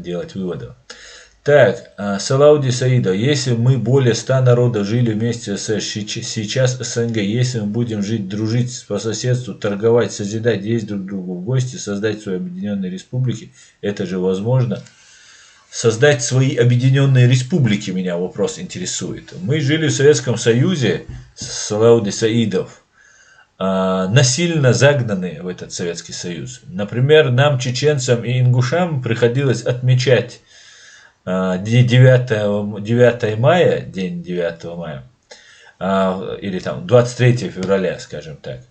делать выводов. Так, Салауди Саидов, если мы более 100 народов жили вместе с СССР, сейчас СНГ, если мы будем жить, дружить по соседству, торговать, созидать, ездить друг к другу в гости, создать свои объединенные республики, это же возможно. Создать свои объединенные республики меня вопрос интересует. Мы жили в Советском Союзе, Салауди Саидов, насильно загнаны в этот Советский Союз. Например, нам, чеченцам и ингушам, приходилось отмечать 9 мая, день 9 мая, или там 23 февраля, скажем так,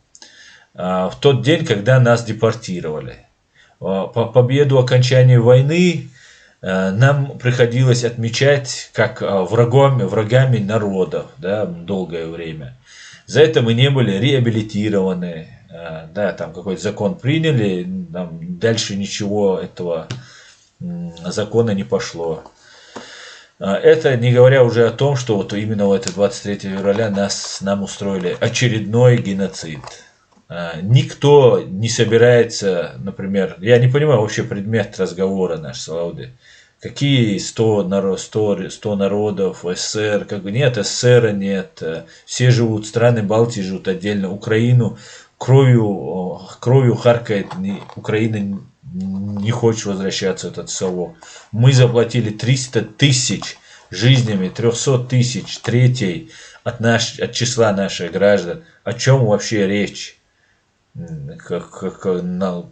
в тот день, когда нас депортировали. По победу окончания войны нам приходилось отмечать как врагами народов, да, долгое время. За это мы не были реабилитированы, да, там какой-то закон приняли, там дальше ничего этого закона не пошло. Это не говоря уже о том, что вот именно в это 23 февраля нам устроили очередной геноцид. Никто не собирается, например, я не понимаю вообще предмет разговора наш, Салауди. Какие 100 народов, СССР, как бы нет, СССР нет, все живут, страны Балтии живут отдельно, Украину кровью харкает, Украина не хочет возвращаться в этот совок. Мы заплатили 300 тысяч жизнями, 300 тысяч, третей от числа наших граждан. О чем вообще речь?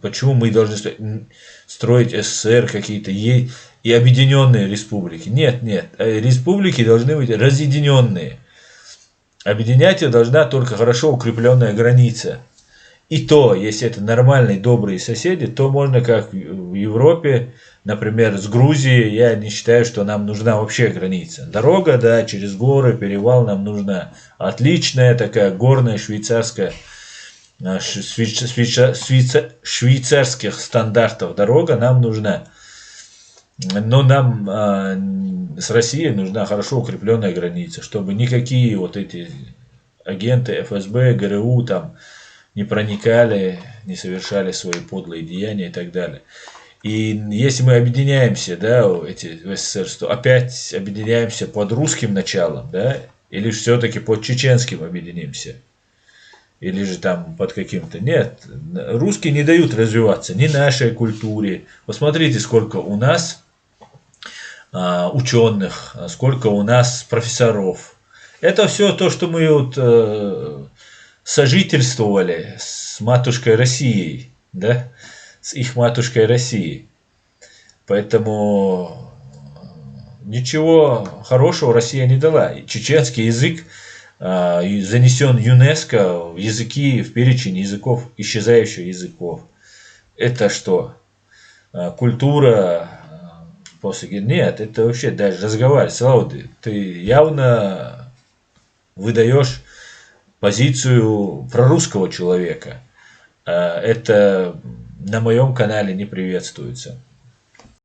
Почему мы должны строить СССР какие-то и объединенные республики? Нет, республики должны быть разъединенные. Объединять их должна только хорошо укрепленная граница. И то, если это нормальные, добрые соседи, то можно, как в Европе, например, с Грузией, я не считаю, что нам нужна вообще граница. Дорога, да, через горы, перевал нам нужна. Отличная такая горная швейцарская, швейцарских стандартов дорога нам нужна. Но нам с Россией нужна хорошо укрепленная граница, чтобы никакие вот эти агенты ФСБ, ГРУ там не проникали, не совершали свои подлые деяния и так далее. И если мы объединяемся, да, в СССР, то опять объединяемся под русским началом, да, или все-таки под чеченским объединимся, или же там под каким-то. Нет, русские не дают развиваться ни нашей культуре. Посмотрите, сколько у нас ученых, сколько у нас профессоров. Это все то, что мы вот сожительствовали с матушкой Россией, да, с их матушкой Россией. Поэтому ничего хорошего Россия не дала. Чеченский язык занесен ЮНЕСКО в языки, в перечень языков, исчезающих языков. Это что? Культура после... Нет, это вообще даже разговаривать. Салауди, ты явно выдаешь позицию прорусского человека. Это на моем канале не приветствуется.